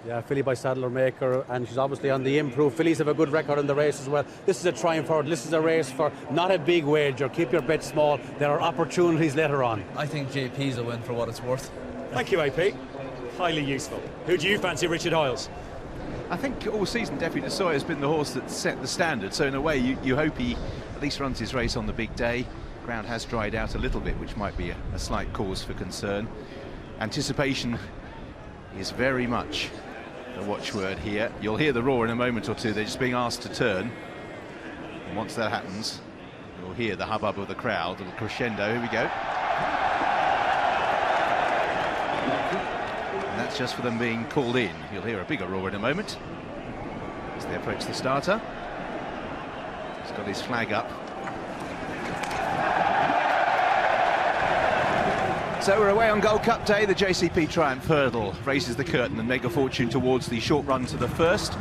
Yeah, filly by Saddler Maker, and she's obviously on the improve. Fillies have a good record in the race as well. This is a triumph for her. This is a race for not a big wager. Keep your bet small. There are opportunities later on. I think JP's a win for what it's worth. Thank you, AP. Highly useful. Who do you fancy, Richard Hiles? I think all season Defi de Seuil has been the horse that set the standard, so in a way you hope he at least runs his race on the big day. Ground has dried out a little bit, which might be a slight cause for concern. Anticipation is very much the watchword here. You'll hear the roar in a moment or two. They're just being asked to turn, and once that happens you'll hear the hubbub of the crowd, a little crescendo. Here we go. And that's just for them being called in. You'll hear a bigger roar in a moment as they approach the starter. He's got his flag up. So we're away on Gold Cup Day. The JCB Triumph Hurdle raises the curtain and Mega Fortune towards the short run to the first,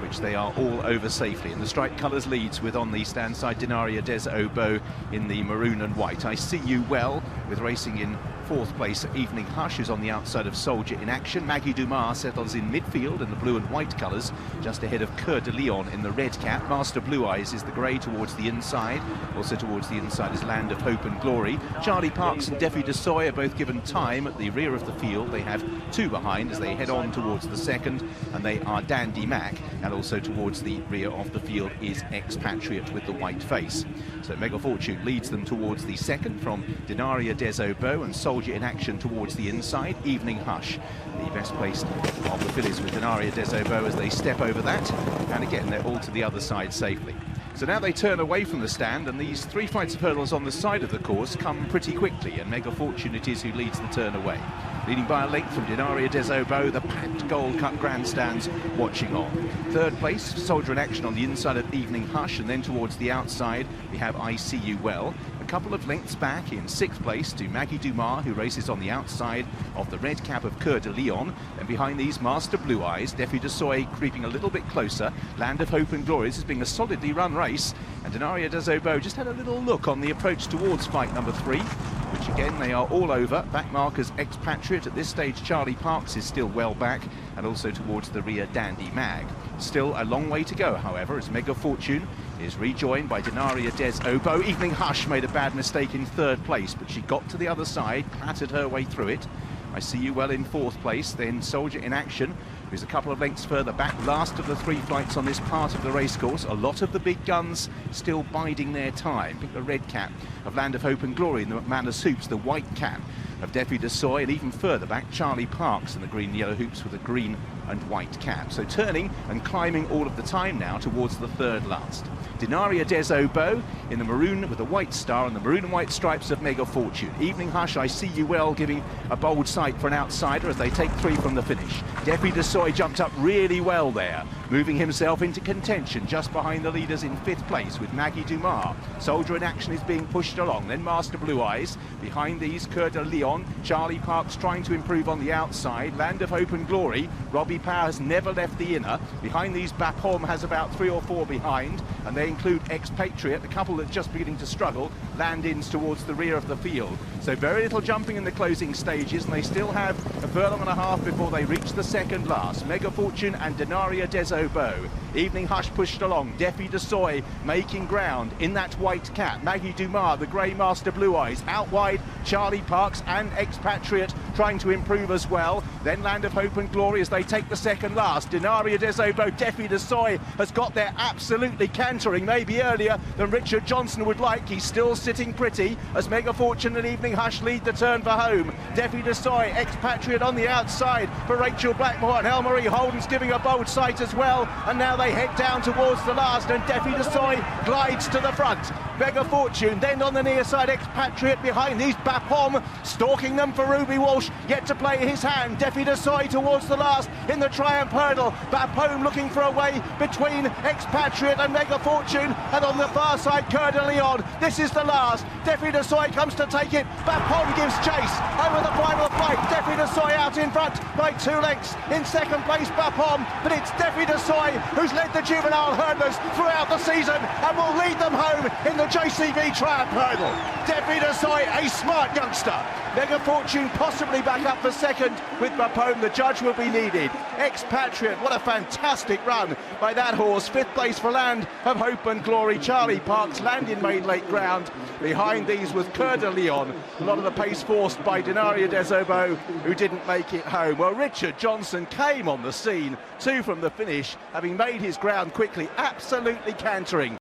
which they are all over safely. And the striped colours leads with on the stand side Denaria des Obeaux in the maroon and white. I See You Well with racing in fourth place Evening Hush, who's on the outside of Soldier in Action. Maggie Dumas settles in midfield in the blue and white colours, just ahead of Coeur de Lion in the red cap. Master Blue Eyes is the grey towards the inside. Also towards the inside is Land of Hope and Glory. Charlie Parks and Defi de Seuil are both given time at the rear of the field. They have two behind as they head on towards the second, and they are Dandy Mac, and also towards the rear of the field is Expatriate with the white face. So Mega Fortune leads them towards the second from Denaria des Obeaux, and Soldier in Action towards the inside. Evening Hush, the best placed of the fillies with Denaria des Obeaux as they step over that, and again they're all to the other side safely. So now they turn away from the stand, and these three flights of hurdles on the side of the course come pretty quickly, and Mega Fortune it is who leads the turn away. Leading by a length from Denaria des Obeaux, the packed Gold Cup grandstands watching on. Third place, Soldier in Action on the inside of Evening Hush, and then towards the outside we have I See You Well. A couple of lengths back in sixth place to Maggie Dumas, who races on the outside of the red cap of Coeur de Lion. And behind these, Master Blue Eyes, Defi de Seuil creeping a little bit closer. Land of Hope and Glory. This has been a solidly run race, and Denaria des Obeaux just had a little look on the approach towards fight number 3, which again they are all over. Back markers Expatriate. At this stage Charlie Parks is still well back, and also towards the rear Dandy Mag. Still a long way to go, however, as Mega Fortune is rejoined by Denaria des Obeaux. Evening Hush made a bad mistake in third place, but she got to the other side, clattered her way through it. I See You Well in fourth place, then Soldier in Action, who's a couple of lengths further back, last of the three flights on this part of the racecourse. A lot of the big guns still biding their time. I think the red cap of Land of Hope and Glory in the McManus hoops, the white cap of Defi de Seuil, and even further back Charlie Parks in the green and yellow hoops with a green and white cap. So turning and climbing all of the time now towards the third last. Denaria des Obeaux in the maroon with a white star and the maroon and white stripes of Mega Fortune. Evening Hush, I See You Well giving a bold sight for an outsider as they take 3 from the finish. Defi de Seuil jumped up really well there, moving himself into contention just behind the leaders in 5th place with Maggie Dumas. Soldier in Action is being pushed along, then Master Blue Eyes. Behind these, Coeur de Lion. Charlie Parks trying to improve on the outside. Land of Hope and Glory. Robbie Power has never left the inner. Behind these, Bapaume has about 3 or 4 behind, and they include Expatriate, a couple that's just beginning to struggle. Land-ins towards the rear of the field. So very little jumping in the closing stages, and they still have a furlong and a half before they reach the second last. Mega Fortune and Denaria des Obeaux. Evening Hush pushed along. Defi de Seuil making ground in that white cap. Maggie Dumas, the grey Master Blue Eyes. Out wide, Charlie Parks and Expatriate trying to improve as well. Then Land of Hope and Glory as they take the second last. Denaria des Obeaux, Defi de Seuil has got there absolutely cantering, maybe earlier than Richard Johnson would like. He's still sitting pretty as Mega Fortune and Evening Hush lead the turn for home. Defi de Seuil, Expatriate on the outside for Rachel Blackmore, and Elmarie Holden's giving a bold sight as well. And now they head down towards the last, and Defi de Seuil glides to the front. Mega Fortune then on the near side, Expatriate behind these. Bapaume stalking them for Ruby Walsh, yet to play his hand. Defi de Seuil towards the last in the Triumph Hurdle. Bapaume looking for a way between Expatriate and Mega Fortune, and on the far side Coeur de Lion. This is the last. Defi de Seuil comes to take it. Bapaume gives chase over the final flight. Defi de Seuil out in front by 2 lengths. In second place Bapaume, but it's Defi de Seuil who's led the juvenile hurdlers throughout the season and will lead them home in the JCB Triumph Hurdle. Defi de Seuil, a smart youngster, Mega Fortune possibly back up for second with Bapaume. The judge will be needed. Expatriate, what a fantastic run by that horse. 5th place for Land of Hope and Glory. Charlie Parks, Landin made late ground. Behind these was Coeur de Lion. A lot of the pace forced by Denaria des Obeaux, who didn't make it home. Well, Richard Johnson came on the scene, 2 from the finish, having made his ground quickly, absolutely cantering.